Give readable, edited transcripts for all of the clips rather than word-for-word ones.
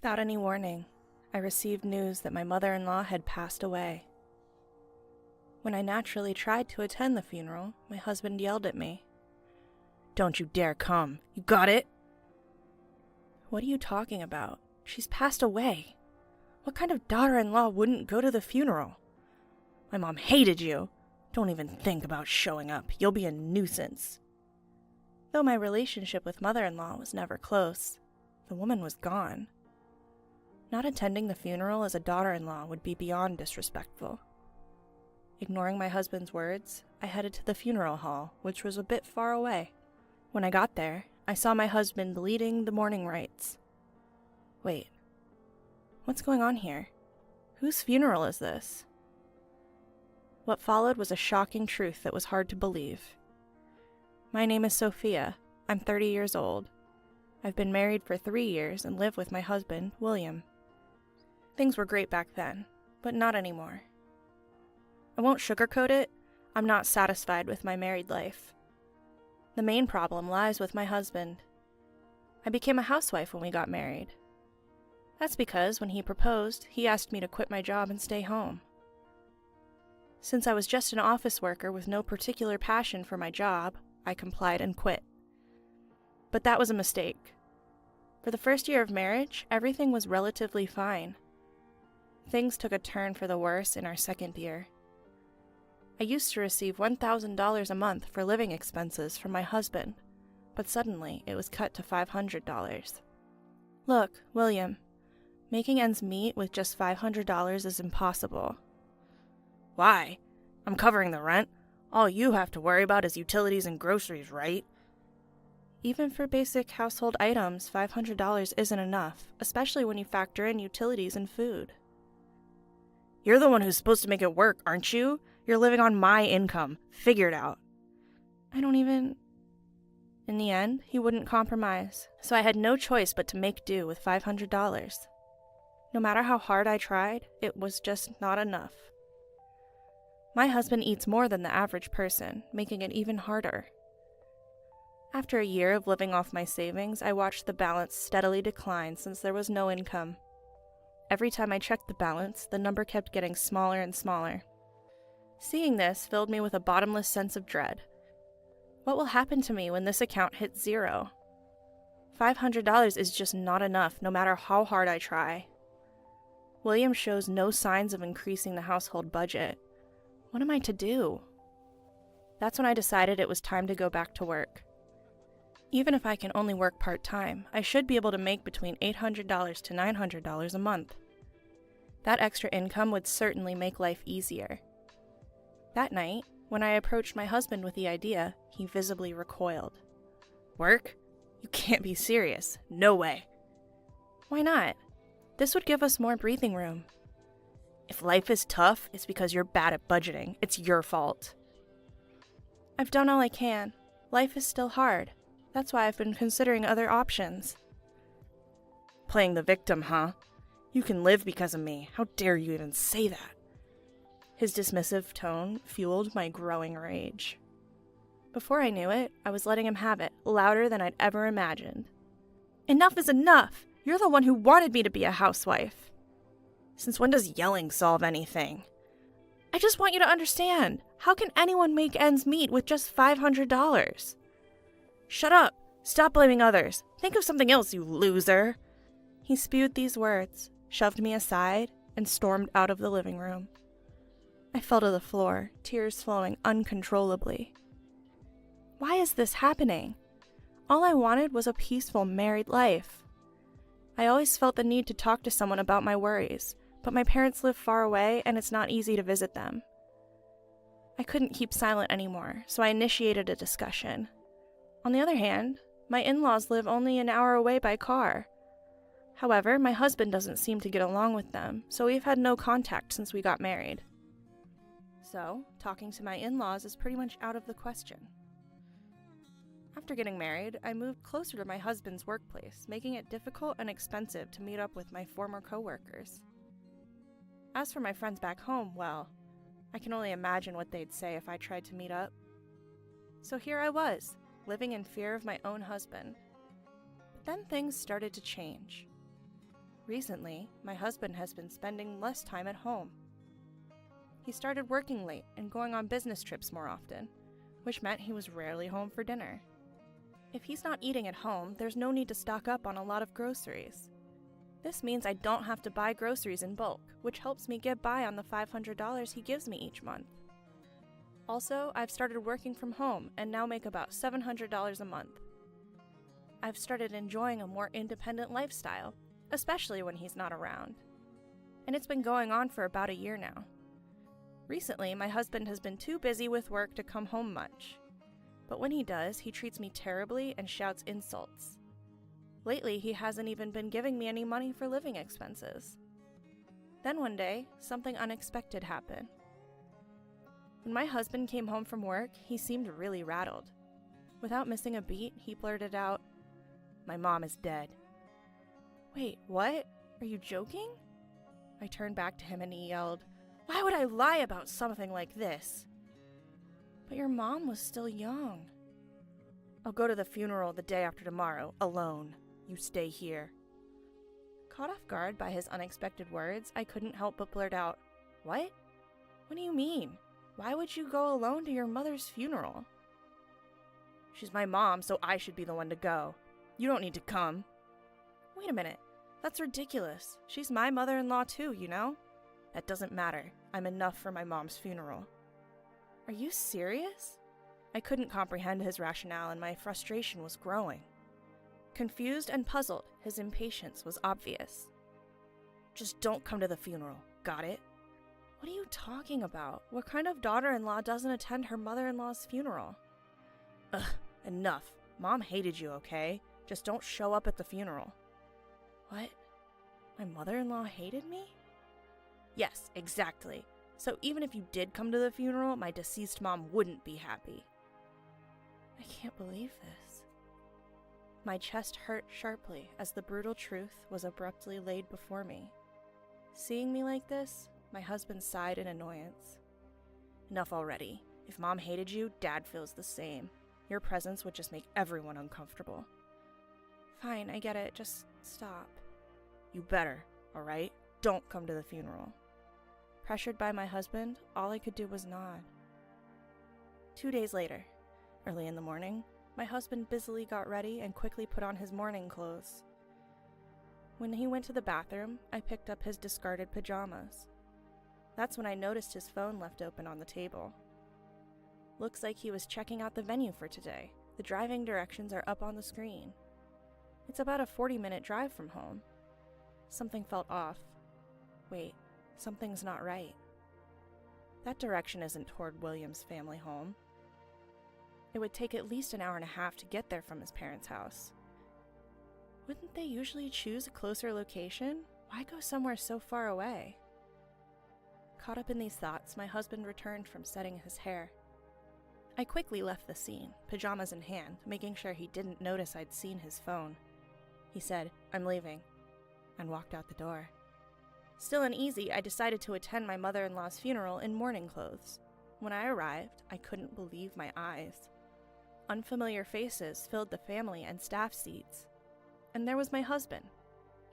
Without any warning, I received news that my mother-in-law had passed away. When I naturally tried to attend the funeral, my husband yelled at me. "Don't you dare come! You got it?" "What are you talking about? She's passed away. What kind of daughter-in-law wouldn't go to the funeral? My mom hated you. Don't even think about showing up. You'll be a nuisance." Though my relationship with mother-in-law was never close, the woman was gone. Not attending the funeral as a daughter-in-law would be beyond disrespectful. Ignoring my husband's words, I headed to the funeral hall, which was a bit far away. When I got there, I saw my husband leading the mourning rites. Wait, what's going on here? Whose funeral is this? What followed was a shocking truth that was hard to believe. My name is Sophia. I'm 30 years old. I've been married for 3 years and live with my husband, William. Things were great back then, but not anymore. I won't sugarcoat it, I'm not satisfied with my married life. The main problem lies with my husband. I became a housewife when we got married. That's because when he proposed, he asked me to quit my job and stay home. Since I was just an office worker with no particular passion for my job, I complied and quit. But that was a mistake. For the first year of marriage, everything was relatively fine. Things took a turn for the worse in our second year. I used to receive $1,000 a month for living expenses from my husband, but suddenly it was cut to $500. Look, William, making ends meet with just $500 is impossible. Why? I'm covering the rent. All you have to worry about is utilities and groceries, right? Even for basic household items, $500 isn't enough, especially when you factor in utilities and food. You're the one who's supposed to make it work, aren't you? You're living on my income. Figure it out. In the end, he wouldn't compromise, so I had no choice but to make do with $500. No matter how hard I tried, it was just not enough. My husband eats more than the average person, making it even harder. After a year of living off my savings, I watched the balance steadily decline since there was no income. Every time I checked the balance, the number kept getting smaller and smaller. Seeing this filled me with a bottomless sense of dread. What will happen to me when this account hits zero? $500 is just not enough, no matter how hard I try. William shows no signs of increasing the household budget. What am I to do? That's when I decided it was time to go back to work. Even if I can only work part-time, I should be able to make between $800 to $900 a month. That extra income would certainly make life easier. That night, when I approached my husband with the idea, he visibly recoiled. Work? You can't be serious. No way. Why not? This would give us more breathing room. If life is tough, it's because you're bad at budgeting. It's your fault. I've done all I can. Life is still hard. That's why I've been considering other options. Playing the victim, huh? You can live because of me. How dare you even say that? His dismissive tone fueled my growing rage. Before I knew it, I was letting him have it, louder than I'd ever imagined. Enough is enough! You're the one who wanted me to be a housewife. Since when does yelling solve anything? I just want you to understand. How can anyone make ends meet with just $500? Shut up! Stop blaming others! Think of something else, you loser! He spewed these words, shoved me aside, and stormed out of the living room. I fell to the floor, tears flowing uncontrollably. Why is this happening? All I wanted was a peaceful married life. I always felt the need to talk to someone about my worries, but my parents live far away and it's not easy to visit them. I couldn't keep silent anymore, so I initiated a discussion. On the other hand, my in-laws live only an hour away by car. However, my husband doesn't seem to get along with them, so we've had no contact since we got married. So, talking to my in-laws is pretty much out of the question. After getting married, I moved closer to my husband's workplace, making it difficult and expensive to meet up with my former coworkers. As for my friends back home, well, I can only imagine what they'd say if I tried to meet up. So here I was, living in fear of my own husband. But then things started to change. Recently, my husband has been spending less time at home. He started working late and going on business trips more often, which meant he was rarely home for dinner. If he's not eating at home, there's no need to stock up on a lot of groceries. This means I don't have to buy groceries in bulk, which helps me get by on the $500 he gives me each month. Also, I've started working from home and now make about $700 a month. I've started enjoying a more independent lifestyle, especially when he's not around. And it's been going on for about a year now. Recently, my husband has been too busy with work to come home much. But when he does, he treats me terribly and shouts insults. Lately, he hasn't even been giving me any money for living expenses. Then one day, something unexpected happened. When my husband came home from work, he seemed really rattled. Without missing a beat, he blurted out, "My mom is dead." "Wait, what? Are you joking?" I turned back to him and he yelled, "Why would I lie about something like this?" "But your mom was still young." "I'll go to the funeral the day after tomorrow, alone. You stay here." Caught off guard by his unexpected words, I couldn't help but blurt out, "What? What do you mean? Why would you go alone to your mother's funeral?" "She's my mom, so I should be the one to go. You don't need to come." "Wait a minute. That's ridiculous. She's my mother-in-law too, you know? That doesn't matter. I'm enough for my mom's funeral." "Are you serious?" I couldn't comprehend his rationale and my frustration was growing. Confused and puzzled, his impatience was obvious. "Just don't come to the funeral. Got it?" "What are you talking about? What kind of daughter-in-law doesn't attend her mother-in-law's funeral?" "Ugh, enough. Mom hated you, okay? Just don't show up at the funeral." "What? My mother-in-law hated me?" "Yes, exactly. So even if you did come to the funeral, my deceased mom wouldn't be happy." I can't believe this. My chest hurt sharply as the brutal truth was abruptly laid before me. Seeing me like this, my husband sighed in annoyance. "Enough already. If Mom hated you, Dad feels the same. Your presence would just make everyone uncomfortable." "Fine, I get it. Just stop." "You better, alright? Don't come to the funeral." Pressured by my husband, all I could do was nod. 2 days later, early in the morning, my husband busily got ready and quickly put on his morning clothes. When he went to the bathroom, I picked up his discarded pajamas. That's when I noticed his phone left open on the table. Looks like he was checking out the venue for today. The driving directions are up on the screen. It's about a 40-minute drive from home. Something felt off. Wait, something's not right. That direction isn't toward William's family home. It would take at least an hour and a half to get there from his parents' house. Wouldn't they usually choose a closer location? Why go somewhere so far away? Caught up in these thoughts, my husband returned from setting his hair. I quickly left the scene, pajamas in hand, making sure he didn't notice I'd seen his phone. He said, "I'm leaving," and walked out the door. Still uneasy, I decided to attend my mother-in-law's funeral in morning clothes. When I arrived, I couldn't believe my eyes. Unfamiliar faces filled the family and staff seats. And there was my husband,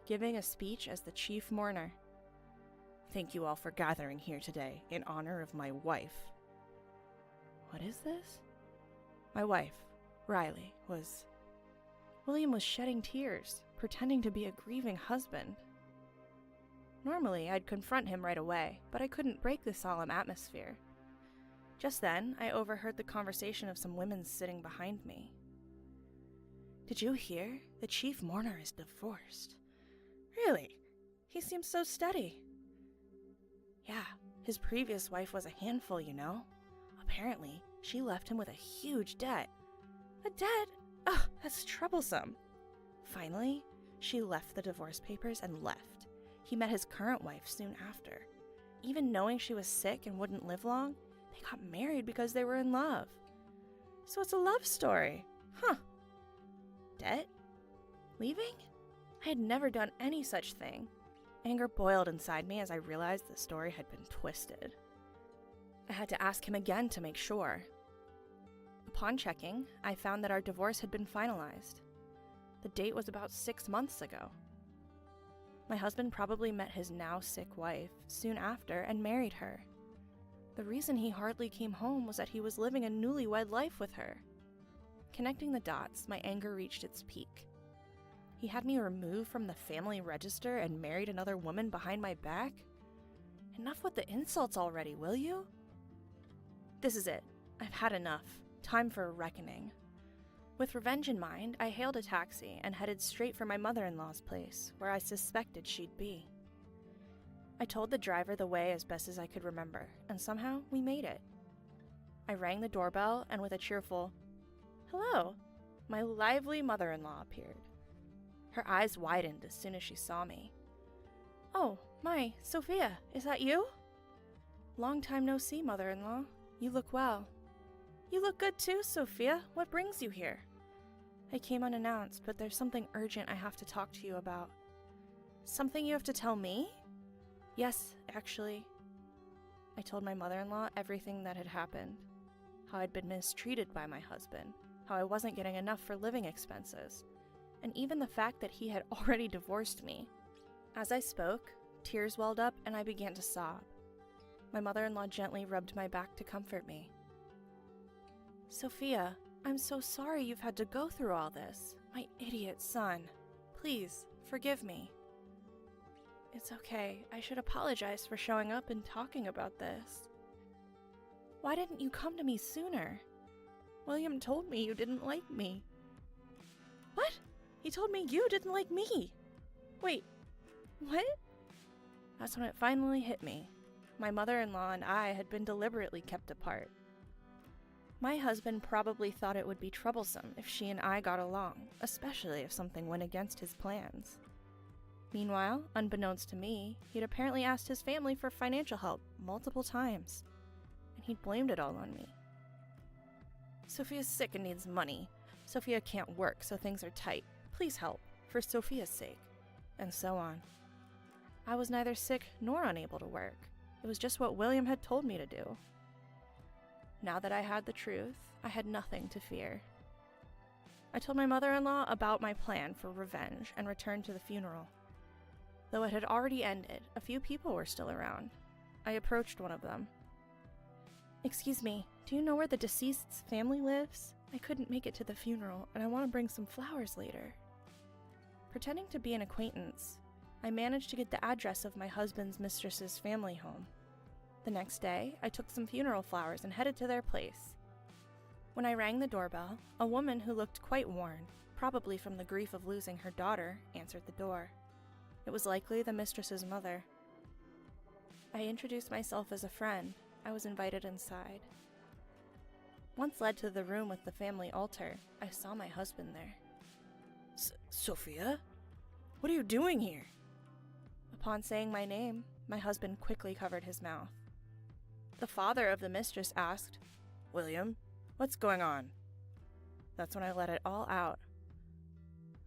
giving a speech as the chief mourner. "Thank you all for gathering here today in honor of my wife." What is this? My wife, Riley, was... William was shedding tears, pretending to be a grieving husband. Normally, I'd confront him right away, but I couldn't break the solemn atmosphere. Just then, I overheard the conversation of some women sitting behind me. "Did you hear? The chief mourner is divorced." "Really? He seems so steady." "Yeah, his previous wife was a handful, you know. Apparently, she left him with a huge debt." "A debt? Ugh, that's troublesome." "Finally, she left the divorce papers and left. He met his current wife soon after. Even knowing she was sick and wouldn't live long, they got married because they were in love. So it's a love story. Huh. Debt? Leaving? I had never done any such thing. Anger boiled inside me as I realized the story had been twisted. I had to ask him again to make sure. Upon checking, I found that our divorce had been finalized. The date was about 6 months ago. My husband probably met his now sick wife soon after and married her. The reason he hardly came home was that he was living a newlywed life with her. Connecting the dots, my anger reached its peak. He had me removed from the family register and married another woman behind my back? Enough with the insults already, will you? This is it. I've had enough. Time for a reckoning. With revenge in mind, I hailed a taxi and headed straight for my mother-in-law's place, where I suspected she'd be. I told the driver the way as best as I could remember, and somehow we made it. I rang the doorbell, and with a cheerful, "Hello," my lively mother-in-law appeared. Her eyes widened as soon as she saw me. "Oh, my, Sophia, is that you?" "Long time no see, mother-in-law. You look well." "You look good too, Sophia. What brings you here?" "I came unannounced, but there's something urgent I have to talk to you about." "Something you have to tell me?" "Yes, actually." I told my mother-in-law everything that had happened. How I'd been mistreated by my husband, how I wasn't getting enough for living expenses, and even the fact that he had already divorced me. As I spoke, tears welled up and I began to sob. My mother-in-law gently rubbed my back to comfort me. "Sophia, I'm so sorry you've had to go through all this. My idiot son. Please, forgive me." "It's okay. I should apologize for showing up and talking about this." "Why didn't you come to me sooner?" "William told me you didn't like me." "What? He told me you didn't like me? Wait, what?" That's when it finally hit me. My mother-in-law and I had been deliberately kept apart. My husband probably thought it would be troublesome if she and I got along, especially if something went against his plans. Meanwhile, unbeknownst to me, he'd apparently asked his family for financial help multiple times, and he'd blamed it all on me. "Sophia's sick and needs money. Sophia can't work, so things are tight. Please help, for Sophia's sake," and so on. I was neither sick nor unable to work. It was just what William had told me to do. Now that I had the truth, I had nothing to fear. I told my mother-in-law about my plan for revenge and returned to the funeral. Though it had already ended, a few people were still around. I approached one of them. "Excuse me, do you know where the deceased's family lives? I couldn't make it to the funeral, and I want to bring some flowers later." Pretending to be an acquaintance, I managed to get the address of my husband's mistress's family home. The next day, I took some funeral flowers and headed to their place. When I rang the doorbell, a woman who looked quite worn, probably from the grief of losing her daughter, answered the door. It was likely the mistress's mother. I introduced myself as a friend. I was invited inside. Once led to the room with the family altar, I saw my husband there. "Sophia? What are you doing here?" Upon saying my name, my husband quickly covered his mouth. The father of the mistress asked, "William, what's going on?" That's when I let it all out.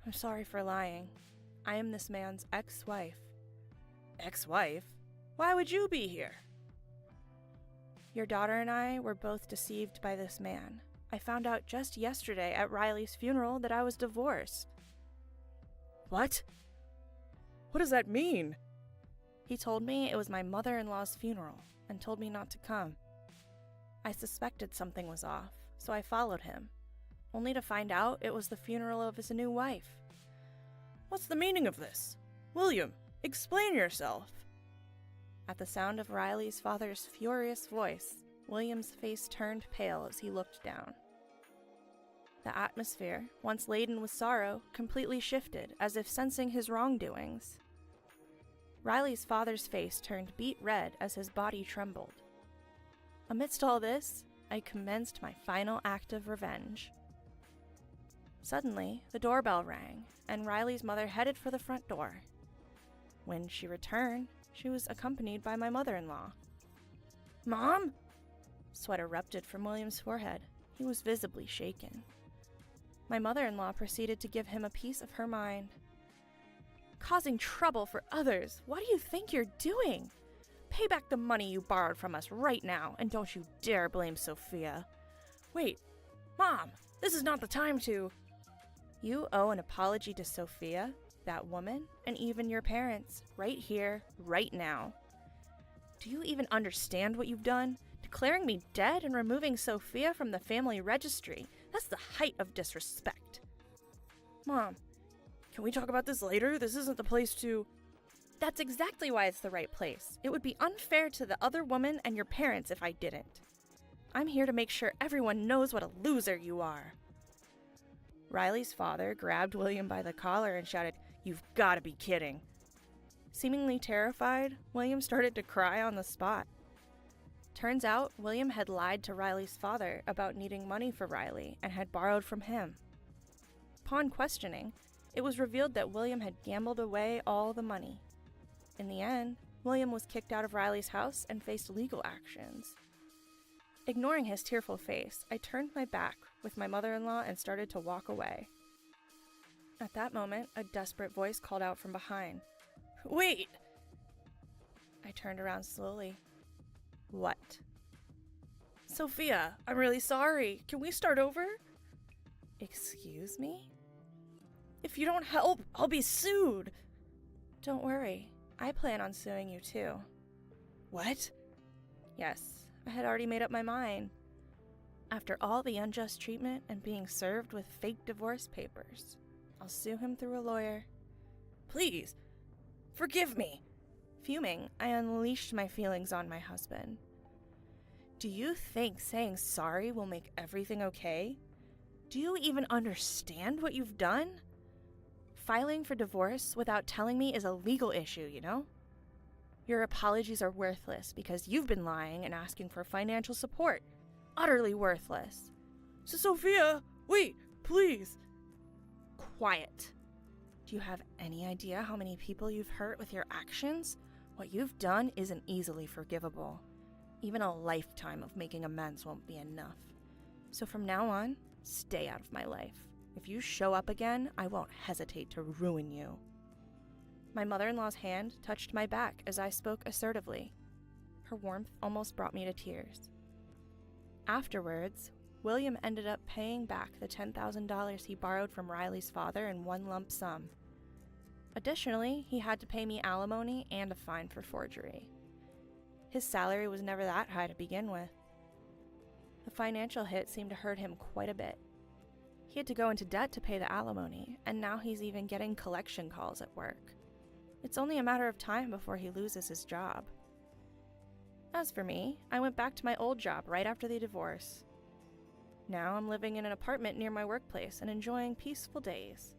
"I'm sorry for lying. I am this man's ex-wife." "Ex-wife? Why would you be here?" "Your daughter and I were both deceived by this man. I found out just yesterday at Riley's funeral that I was divorced." "What? What does that mean?" "He told me it was my mother-in-law's funeral and told me not to come. I suspected something was off, so I followed him, only to find out it was the funeral of his new wife." "What's the meaning of this? William, explain yourself." At the sound of Riley's father's furious voice, William's face turned pale as he looked down. The atmosphere, once laden with sorrow, completely shifted, as if sensing his wrongdoings. Riley's father's face turned beet red as his body trembled. Amidst all this, I commenced my final act of revenge. Suddenly, the doorbell rang, and Riley's mother headed for the front door. When she returned, she was accompanied by my mother-in-law. "Mom?" Sweat erupted from William's forehead. He was visibly shaken. My mother-in-law proceeded to give him a piece of her mind. "Causing trouble for others. What do you think you're doing? Pay back the money you borrowed from us right now, and don't you dare blame Sophia." "Wait, Mom, this is not the time to—" "You owe an apology to Sophia, that woman, and even your parents, right here, right now. Do you even understand what you've done? Declaring me dead and removing Sophia from the family registry. That's the height of disrespect. Mom, can we talk about this later? This isn't the place to... That's exactly why it's the right place. It would be unfair to the other woman and your parents if I didn't. I'm here to make sure everyone knows what a loser you are. Riley's father grabbed William by the collar and shouted, "You've got to be kidding." Seemingly terrified, William started to cry on the spot. Turns out, William had lied to Riley's father about needing money for Riley and had borrowed from him. Upon questioning, it was revealed that William had gambled away all the money. In the end, William was kicked out of Riley's house and faced legal actions. Ignoring his tearful face, I turned my back with my mother-in-law and started to walk away. At that moment, a desperate voice called out from behind. "Wait!" I turned around slowly. What? "Sophia, I'm really sorry. Can we start over?" Excuse me? "If you don't help, I'll be sued." "Don't worry. I plan on suing you too." "What?" Yes, I had already made up my mind. After all the unjust treatment and being served with fake divorce papers, I'll sue him through a lawyer. "Please, forgive me." Fuming, I unleashed my feelings on my husband. "Do you think saying sorry will make everything okay? Do you even understand what you've done? Filing for divorce without telling me is a legal issue, you know? Your apologies are worthless because you've been lying and asking for financial support. Utterly worthless." "Sophia, wait, please." Quiet. Do you have any idea how many people you've hurt with your actions? What you've done isn't easily forgivable. Even a lifetime of making amends won't be enough. So from now on, stay out of my life. If you show up again, I won't hesitate to ruin you. My mother-in-law's hand touched my back as I spoke assertively. Her warmth almost brought me to tears. Afterwards, William ended up paying back the $10,000 he borrowed from Riley's father in one lump sum. Additionally, he had to pay me alimony and a fine for forgery. His salary was never that high to begin with. The financial hit seemed to hurt him quite a bit. He had to go into debt to pay the alimony, and now he's even getting collection calls at work. It's only a matter of time before he loses his job. As for me, I went back to my old job right after the divorce. Now I'm living in an apartment near my workplace and enjoying peaceful days.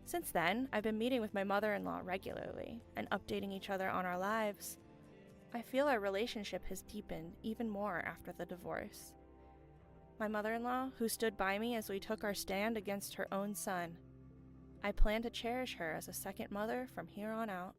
Since then, I've been meeting with my mother-in-law regularly and updating each other on our lives. I feel our relationship has deepened even more after the divorce. My mother-in-law, who stood by me as we took our stand against her own son. I plan to cherish her as a second mother from here on out.